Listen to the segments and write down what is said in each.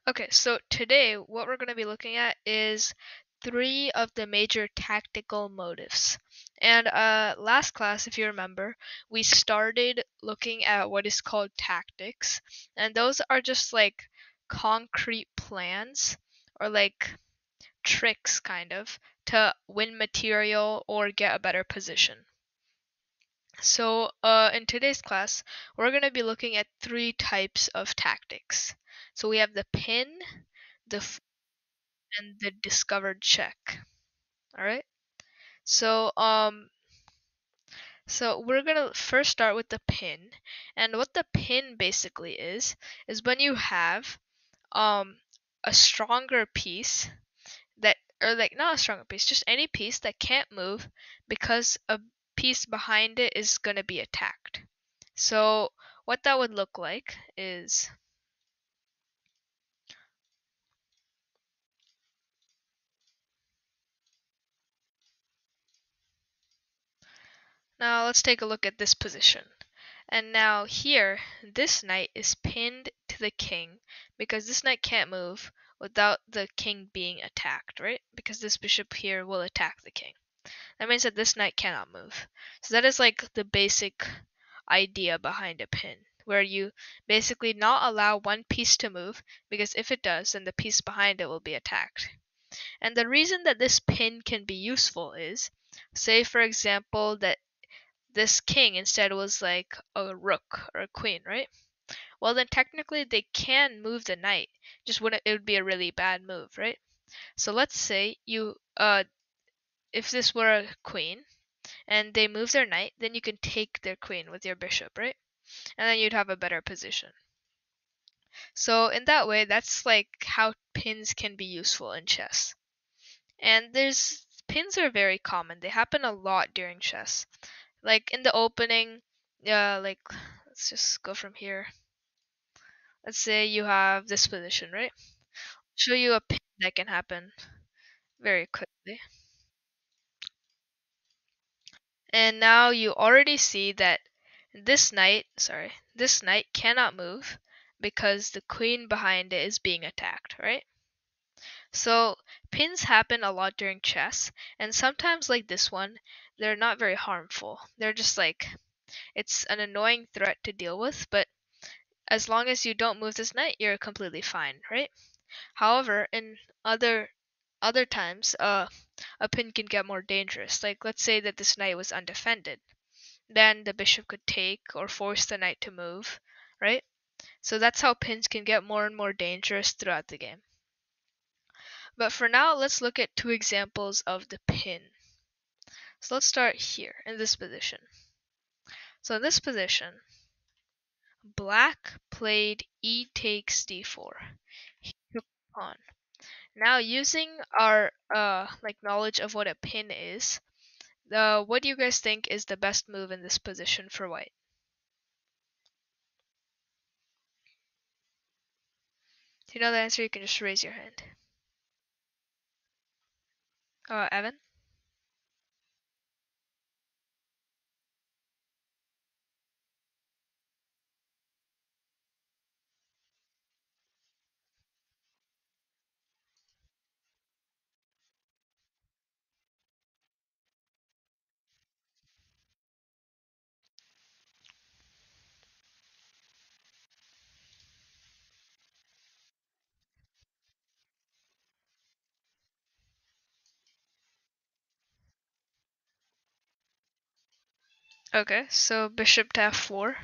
Okay, so today what we're going to be looking at is three of the major tactical motives. And last class, if you remember, we started looking at what is called tactics, and those are just like concrete plans or like tricks kind of to win material or get a better position. So, in today's class, we're going to be looking at three types of tactics. So we have the pin, the and the discovered check. All right. So so we're gonna first start with the pin, and what the pin basically is when you have um a stronger piece that, or like not a stronger piece, just any piece that can't move because a piece behind it is gonna be attacked. So what that would look like is, now let's take a look at this position. And now here, this knight is pinned to the king because this knight can't move without the king being attacked, right? Because this bishop here will attack the king. That means that this knight cannot move. So that is like the basic idea behind a pin, where you basically not allow one piece to move, because if it does, then the piece behind it will be attacked. And the reason that this pin can be useful is, say for example that this king instead was like a rook or a queen, right? Well, then technically they can move the knight. Just wouldn't, it would be a really bad move, right? So let's say you if this were a queen and they move their knight, then you can take their queen with your bishop, right? And then you'd have a better position. So in that way, that's like how pins can be useful in chess. And there's pins are very common. They happen a lot during chess. Like in the opening, like let's just go from here. Let's say you have this position, right? Show you a pin that can happen very quickly. And now you already see that this knight cannot move because the queen behind it is being attacked, right? So pins happen a lot during chess, and sometimes like this one, they're not very harmful. They're just like, it's an annoying threat to deal with, but as long as you don't move this knight, you're completely fine, right? However, in other times, a pin can get more dangerous. Like let's say that this knight was undefended, then the bishop could take or force the knight to move, right? So that's how pins can get more and more dangerous throughout the game. But for now, let's look at two examples of the pin. So let's start here in this position. So in this position, black played e takes d4. He took pawn. Now using our like knowledge of what a pin is, what do you guys think is the best move in this position for white? If you know the answer, you can just raise your hand. Evan? Okay, so bishop to f4.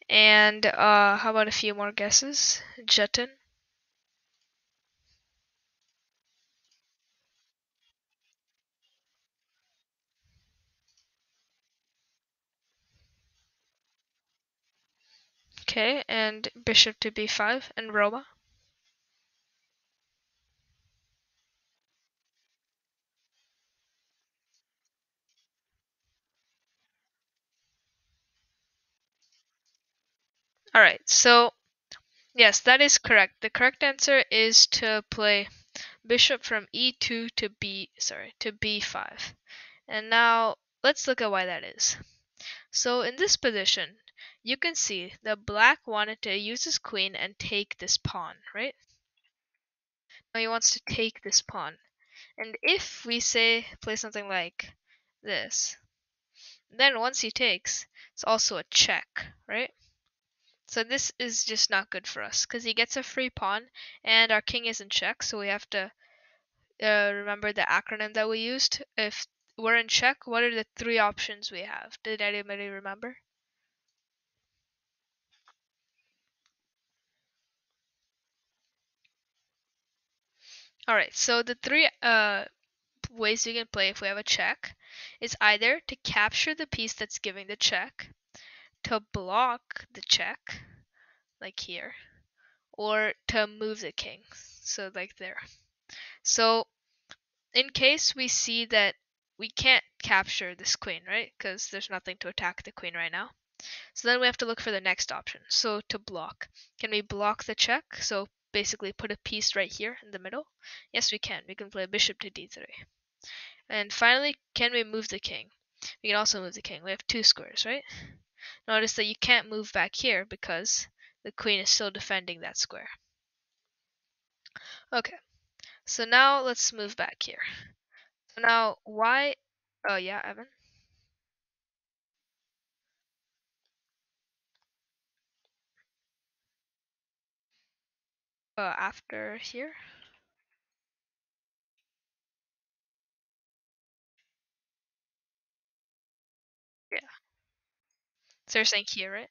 And how about a few more guesses? Jutton? Okay, and bishop to b5 and Roma? Alright, so yes, that is correct. The correct answer is to play bishop from e2 to b5. And now let's look at why that is. So in this position, you can see that black wanted to use his queen and take this pawn, right? Now he wants to take this pawn. And if we say play something like this, then once he takes, it's also a check, right? So this is just not good for us because he gets a free pawn and our king is in check, so we have to remember the acronym that we used. If we're in check, what are the three options we have? Did anybody remember? Alright, so the three ways we can play if we have a check is either to capture the piece that's giving the check, to block the check, like here, or to move the king, so like there. So in case we see that we can't capture this queen, right? Because there's nothing to attack the queen right now. So then we have to look for the next option. So to block. Can we block the check? So basically put a piece right here in the middle. Yes, we can. We can play bishop to d3. And finally, can we move the king? We can also move the king. We have two squares, right? Notice that you can't move back here because the queen is still defending that square. Okay, so now let's move back here. So now why... Oh yeah, Evan? After here? Yeah. So you're saying here, right?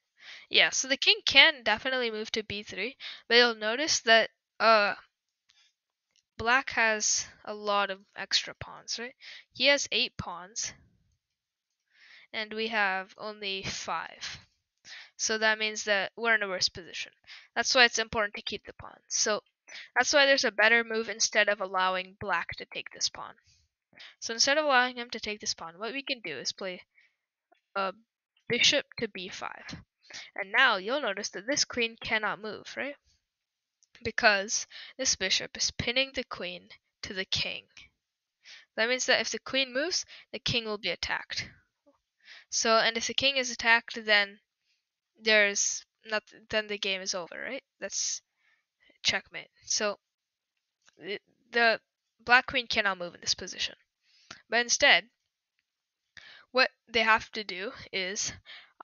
Yeah, so the king can definitely move to b3, but you'll notice that uh black has a lot of extra pawns, right? He has 8 pawns, and we have only 5. So that means that we're in a worse position. That's why it's important to keep the pawns. So that's why there's a better move instead of allowing black to take this pawn. So instead of allowing him to take this pawn, what we can do is play a bishop to b5. And now you'll notice that this queen cannot move, right? Because this bishop is pinning the queen to the king. That means that if the queen moves, the king will be attacked. So, and if the king is attacked, then there's not, then the game is over, right? That's checkmate. So the black queen cannot move in this position. But instead, what they have to do is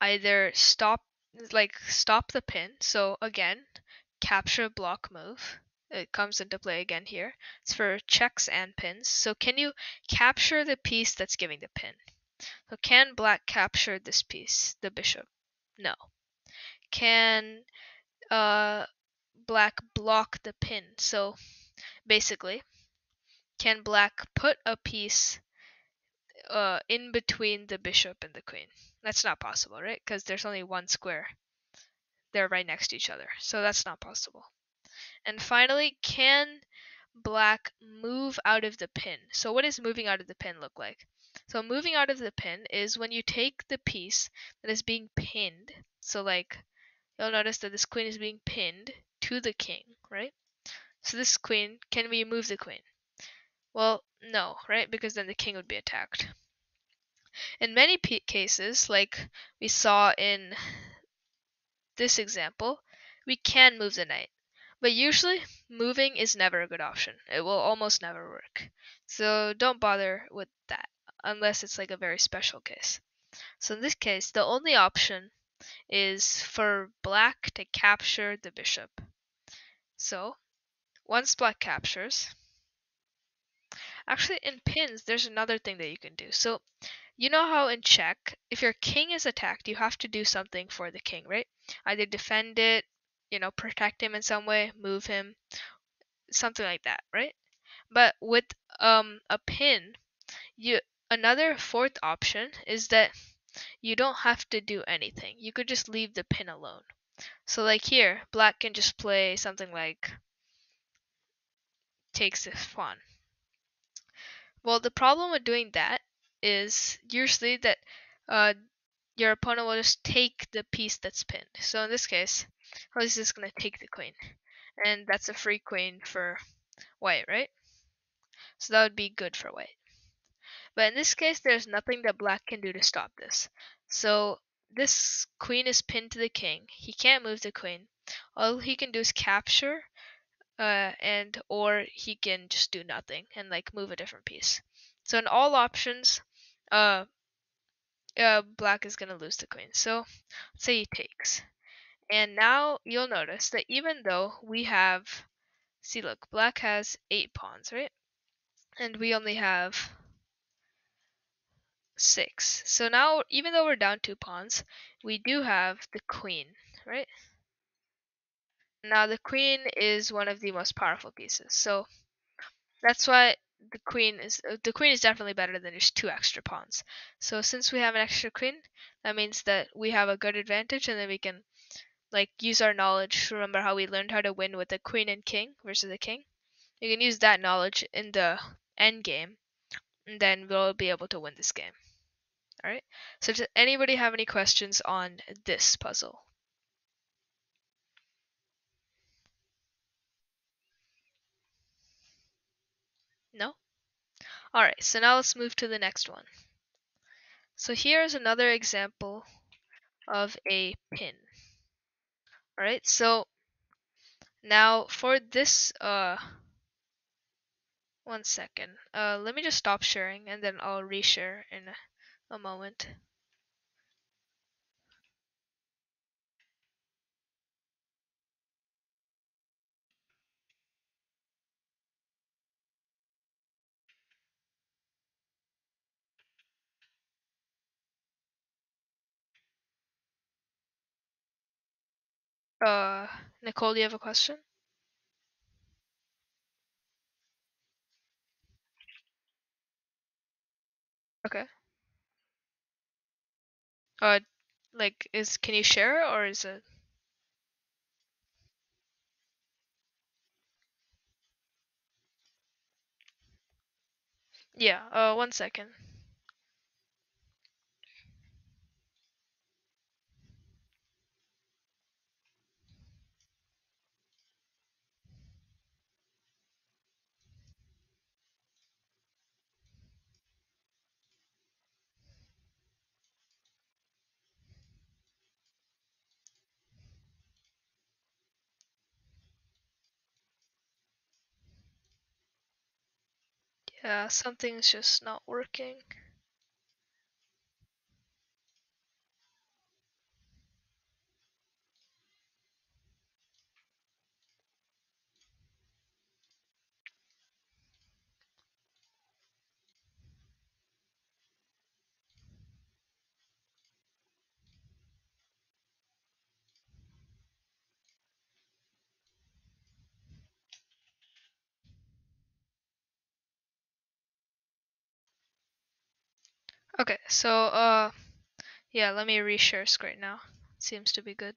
either stop the pin. So again, capture block move. It comes into play again here. It's for checks and pins. So can you capture the piece that's giving the pin? So can black capture this piece, the bishop? No. Can black block the pin? So basically, can black put a piece in between the bishop and the queen? That's not possible, right? Because there's only one square. They're right next to each other. So that's not possible. And finally, can black move out of the pin? So what does moving out of the pin look like? So moving out of the pin is when you take the piece that is being pinned. So like you'll notice that this queen is being pinned to the king, right? So this queen, can we move the queen? Well, no, right? Because then the king would be attacked. In many cases, like we saw in this example, we can move the knight. But usually, moving is never a good option. It will almost never work. So don't bother with that, unless it's like a very special case. So in this case, the only option is for black to capture the bishop. So once black captures, actually in pins, there's another thing that you can do. So you know how in check, if your king is attacked, you have to do something for the king, right? Either defend it, protect him in some way, move him, something like that, right? But with a pin, you another fourth option is that you don't have to do anything. You could just leave the pin alone. So like here, black can just play something like takes this pawn. Well, the problem with doing that is usually that uh, your opponent will just take the piece that's pinned. So in this case, he's just going to take the queen. And that's a free queen for white, right? So that would be good for white. But in this case, there's nothing that black can do to stop this. So this queen is pinned to the king. He can't move the queen. All he can do is capture or he can just do nothing and like move a different piece. So in all options, uh, black is gonna lose the queen. So let's say he takes, and now you'll notice that even though we have, see, look, black has 8 pawns, right? And we only have 6. So now, even though we're down 2 pawns, we do have the queen, right? Now the queen is one of the most powerful pieces. So that's why the queen is definitely better than just 2 extra pawns. So since we have an extra queen, that means that we have a good advantage, and then we can like use our knowledge. Remember how we learned how to win with a queen and king versus a king? You can use that knowledge in the end game, and then we'll be able to win this game. All right. So does anybody have any questions on this puzzle? No? All right. So now let's move to the next one. So here's another example of a pin. All right. So now for this, one second. Let me just stop sharing and then I'll reshare in a moment. Nicole, do you have a question? Okay. Uh, like, can you share or is it? Yeah. One second. Yeah, something's just not working. Okay, so yeah, let me reshare screen now. Seems to be good.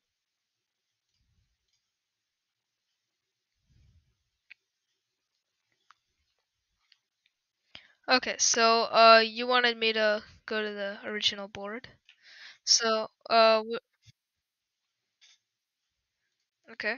Okay, so you wanted me to go to the original board. So okay.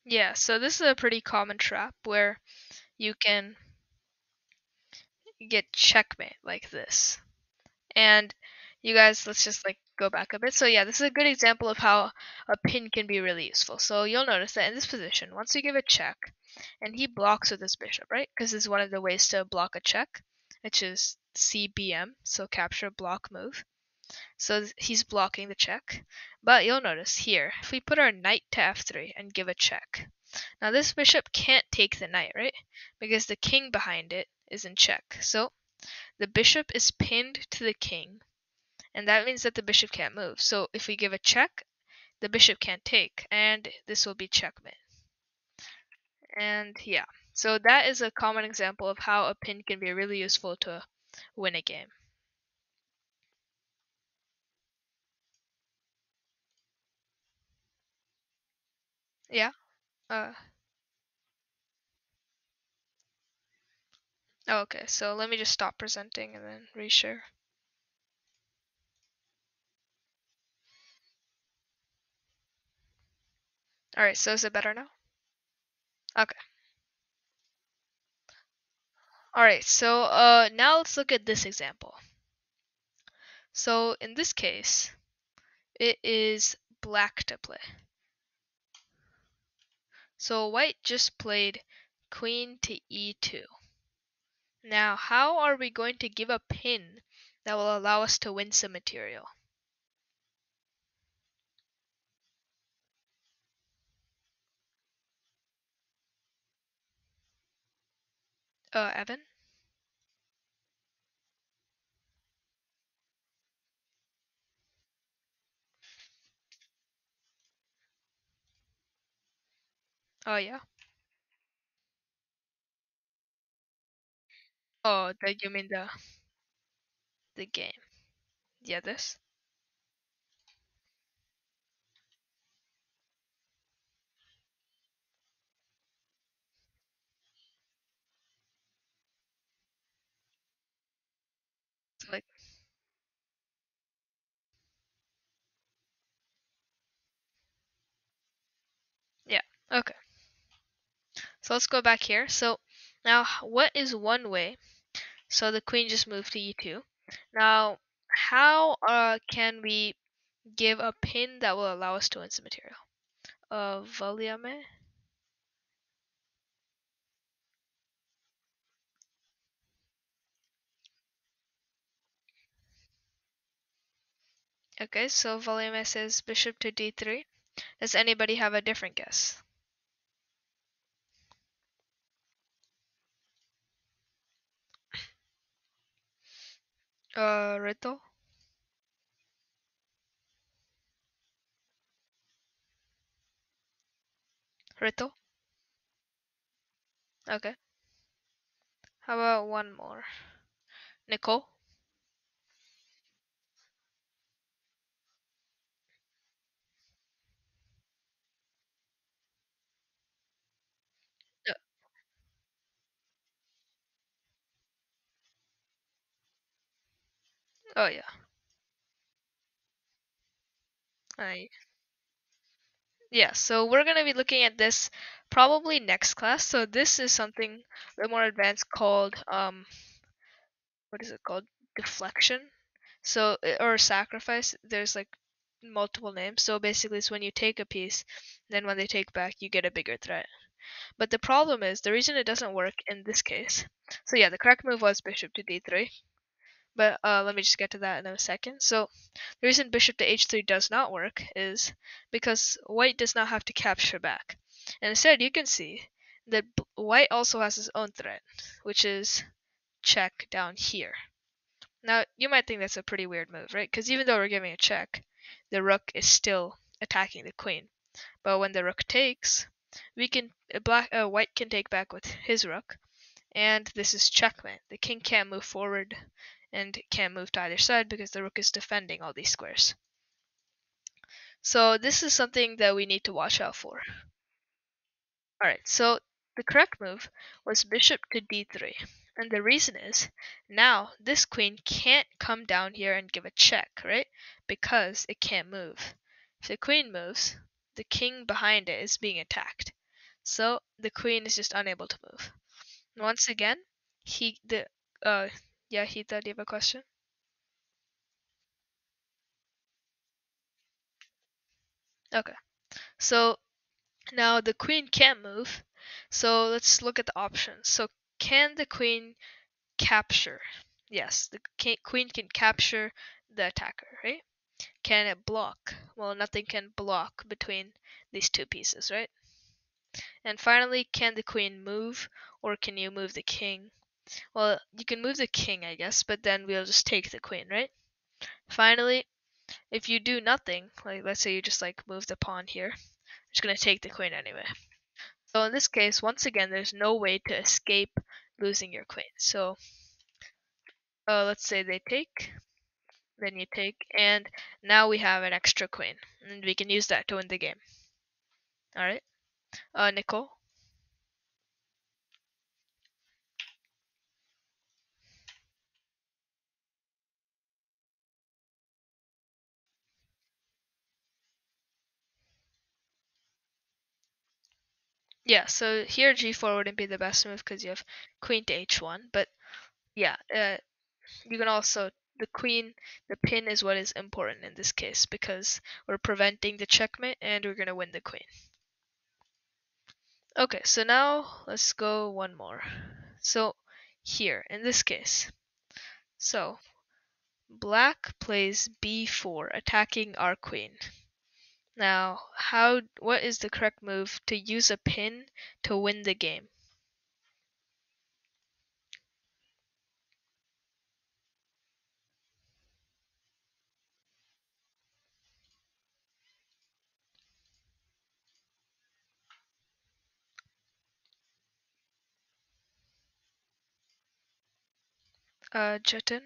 Yeah, so this is a pretty common trap where you can get checkmate like this. And you guys, let's just like go back a bit. So yeah, this is a good example of how a pin can be really useful. So you'll notice that in this position, once you give a check, and he blocks with his bishop, right? Because this is one of the ways to block a check, which is CBM, so capture, block, move. So he's blocking the check. But you'll notice here, if we put our knight to f3 and give a check, now this bishop can't take the knight, right? Because the king behind it is in check. So the bishop is pinned to the king, and that means that the bishop can't move. So if we give a check, the bishop can't take, and this will be checkmate. And yeah, so that is a common example of how a pin can be really useful to win a game. Yeah. Uh. Oh, okay. So let me just stop presenting and then reshare. All right. So is it better now? Okay. All right. So now let's look at this example. So in this case, it is black to play. So white just played queen to e2. Now, how are we going to give a pin that will allow us to win some material? Evan? Oh yeah. Oh, you mean the game? Yeah, this. So like, yeah. Okay. So let's go back here. So now, what is one way? So the queen just moved to e2. Now, how can we give a pin that will allow us to win some material? Valiame. Okay, so Valiame says bishop to d3. Does anybody have a different guess? Rito? Rito? Okay. How about one more? Nicole? Uh, oh yeah. I Yeah, so we're gonna be looking at this probably next class. So this is something a little more advanced called what is it called? Deflection. So or sacrifice. There's like multiple names. So basically it's when you take a piece, then when they take back you get a bigger threat. But the problem is the reason it doesn't work in this case. So yeah, the correct move was bishop to d3. But let me just get to that in a second. So the reason bishop to h3 does not work is because white does not have to capture back. And instead, you can see that white also has his own threat, which is check down here. Now, you might think that's a pretty weird move, right? Because even though we're giving a check, the rook is still attacking the queen. But when the rook takes, we can white can take back with his rook, and this is checkmate. The king can't move forward and can't move to either side because the rook is defending all these squares. So this is something that we need to watch out for. Alright, so the correct move was bishop to d3. And the reason is, now this queen can't come down here and give a check, right? Because it can't move. If the queen moves, the king behind it is being attacked. So the queen is just unable to move. Once again, he the yeah, Hita, do you have a question? Okay. So now the queen can't move. So let's look at the options. So can the queen capture? Yes, the queen can capture the attacker, right? Can it block? Well, nothing can block between these two pieces, right? And finally, can the queen move or can you move the king? Well, you can move the king, I guess, but then we'll just take the queen, right? Finally, if you do nothing, like let's say you just like move the pawn here, it's gonna take the queen anyway. So in this case, once again, there's no way to escape losing your queen. So let's say they take, then you take, and now we have an extra queen, and we can use that to win the game. All right. Nicole? Yeah, so here g4 wouldn't be the best move because you have queen to h1, but yeah, you can also the pin is what is important in this case because we're preventing the checkmate and we're gonna win the queen. Okay, so now let's go one more. So here in this case, so black plays b4, attacking our queen. Now, what is the correct move to use a pin to win the game? Jeten?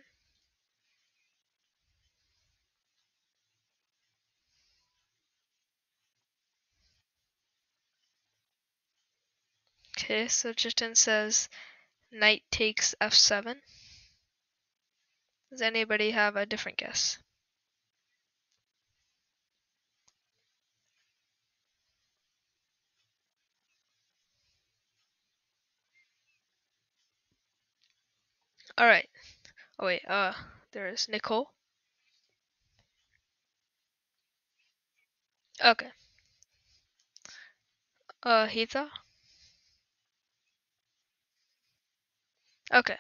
Okay, so Jiten says knight takes f7. Does anybody have a different guess? Alright. Oh wait, there's Nicole. Okay. Hitha? Okay.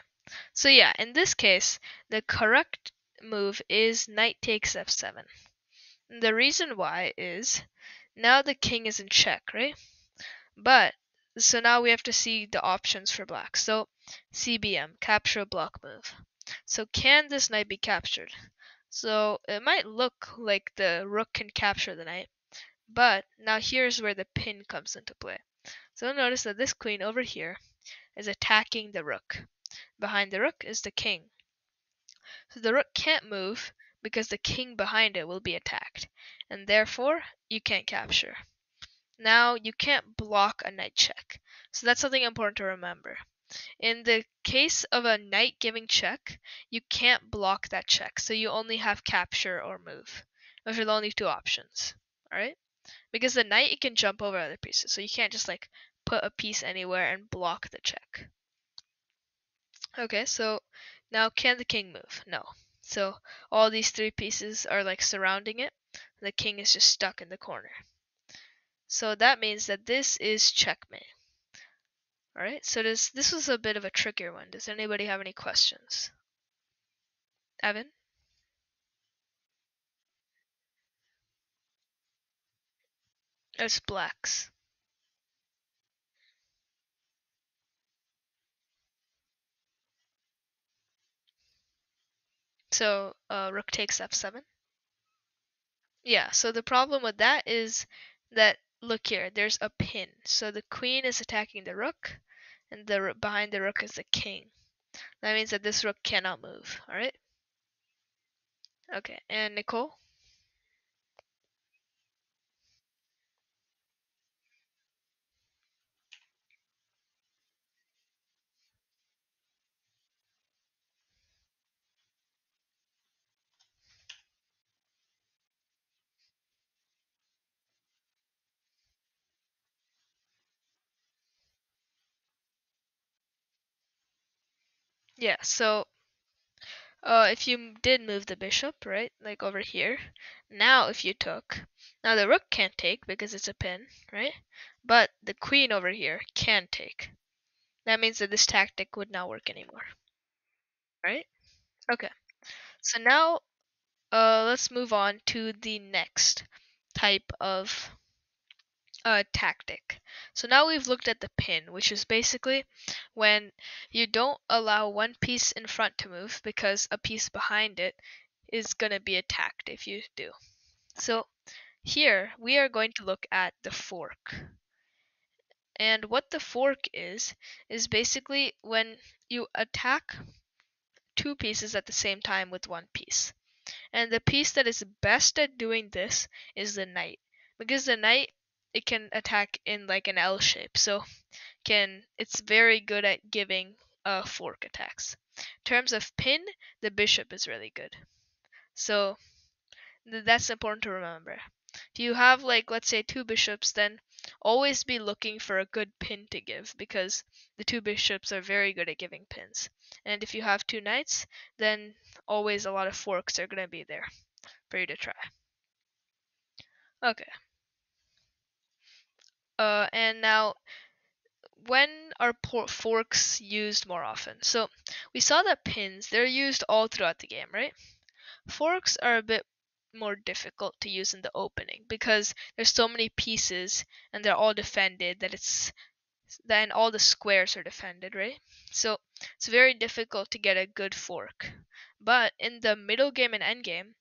So yeah, in this case, the correct move is knight takes f7. The reason why is now the king is in check, right? But so now we have to see the options for black. So CBM, capture a block move. So can this knight be captured? So it might look like the rook can capture the knight, but now here's where the pin comes into play. So notice that this queen over here is attacking the rook. Behind the rook is the king. So the rook can't move because the king behind it will be attacked, and therefore you can't capture. Now you can't block a knight check. So that's something important to remember. In the case of a knight giving check, you can't block that check. So you only have capture or move. Those are the only two options. Alright? Because the knight it can jump over other pieces. So you can't just like put a piece anywhere and block the check. Okay, so now can the king move? No. So all these three pieces are like surrounding it. The king is just stuck in the corner. So that means that this is checkmate. Alright, so this was a bit of a trickier one. Does anybody have any questions? Evan? It's blacks. So rook takes f7. Yeah, so the problem with that is that look here, there's a pin. So the queen is attacking the rook, and behind the rook is the king. That means that this rook cannot move. Alright? Okay, and Nicole? Yeah, so if you did move the bishop, right, like over here, now if you took, now the rook can't take because it's a pin, right? But the queen over here can take. That means that this tactic would not work anymore, right? Okay, so now let's move on to the next type of tactic. So now we've looked at the pin, which is basically when you don't allow one piece in front to move because a piece behind it is going to be attacked if you do. So here we are going to look at the fork. And what the fork is basically when you attack two pieces at the same time with one piece. And the piece that is best at doing this is the knight. Because the knight it can attack in like an L shape. So it's very good at giving fork attacks. In terms of pin, the bishop is really good. So that's important to remember. If you have like let's say two bishops, then always be looking for a good pin to give because the two bishops are very good at giving pins. And if you have two knights, then always a lot of forks are going to be there for you to try. Okay. And now when are forks used more often? So we saw that pins, they're used all throughout the game, right? Forks are a bit more difficult to use in the opening because there's so many pieces and they're all defended that then all the squares are defended, right? So it's very difficult to get a good fork. But in the middle game and end game,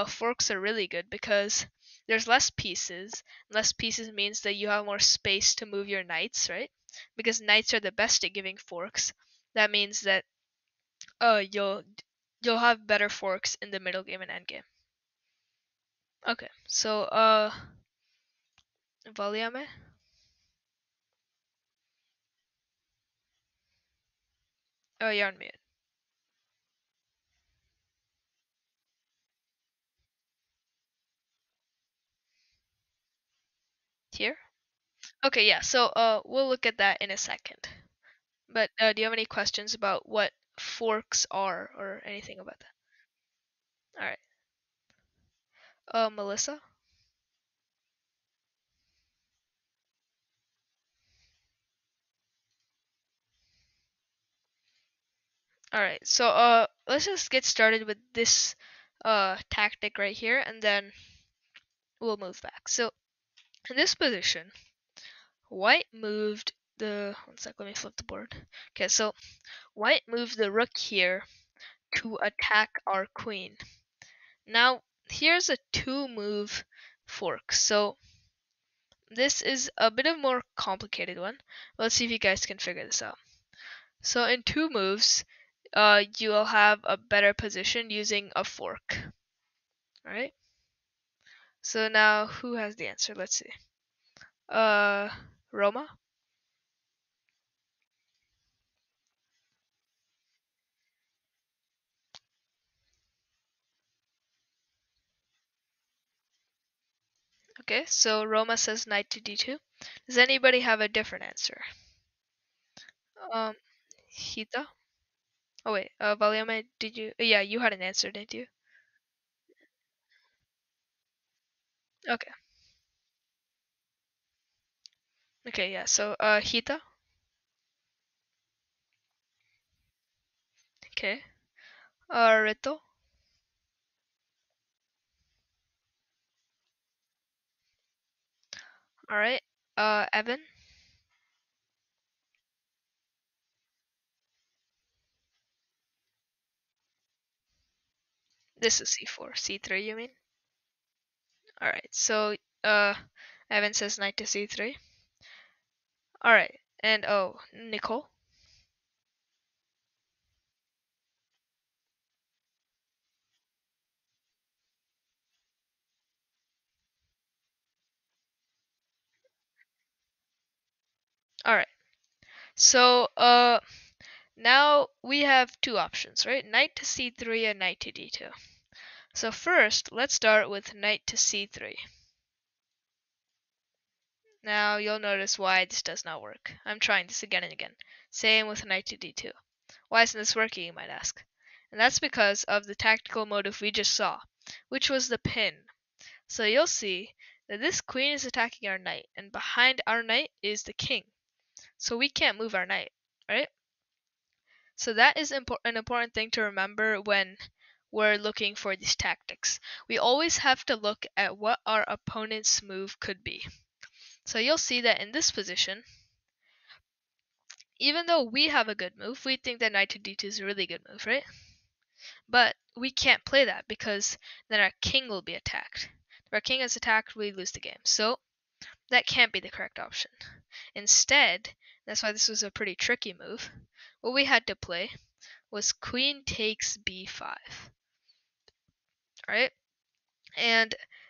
forks are really good because there's less pieces. Less pieces means that you have more space to move your knights, right? Because knights are the best at giving forks. That means that you'll have better forks in the middle game and end game. Okay, so Valiame? Oh, you're on mute. Here? Okay, yeah. So we'll look at that in a second. But do you have any questions about what forks are or anything about that? All right. Melissa? All right. So let's just get started with this tactic right here and then we'll move back. So in this position, white moved the one sec, let me flip the board. Okay, so white moved the rook here to attack our queen. Now here's a two move fork. So this is a bit of a more complicated one. Let's see if you guys can figure this out. So in two moves, you'll have a better position using a fork. Alright? So now who has the answer? Let's see. Uh Roma? Okay, so Roma says knight to d2. Does anybody have a different answer? Um Hita? Oh wait, Valiame, did you yeah, you had an answer, didn't you? Okay. Okay, yeah. So Hita? Okay. Rito? Alright. Evan? This is c4. c3 you mean? Alright, so Evan says knight to c3. Alright, and oh, Nicole? Alright, so now we have two options, right? Knight to c3 and knight to d2. So first, let's start with knight to c3. Now you'll notice why this does not work. I'm trying this again and again. Same with knight to d2. Why isn't this working, you might ask? And that's because of the tactical motive we just saw, which was the pin. So you'll see that this queen is attacking our knight, and behind our knight is the king. So we can't move our knight, right? So that is an important thing to remember when we're looking for these tactics. We always have to look at what our opponent's move could be. So you'll see that in this position, even though we have a good move, we think that knight to d2 is a really good move, right? But we can't play that because then our king will be attacked. If our king is attacked, we lose the game. So that can't be the correct option. Instead, that's why this was a pretty tricky move. What we had to play was queen takes b5. Alright? And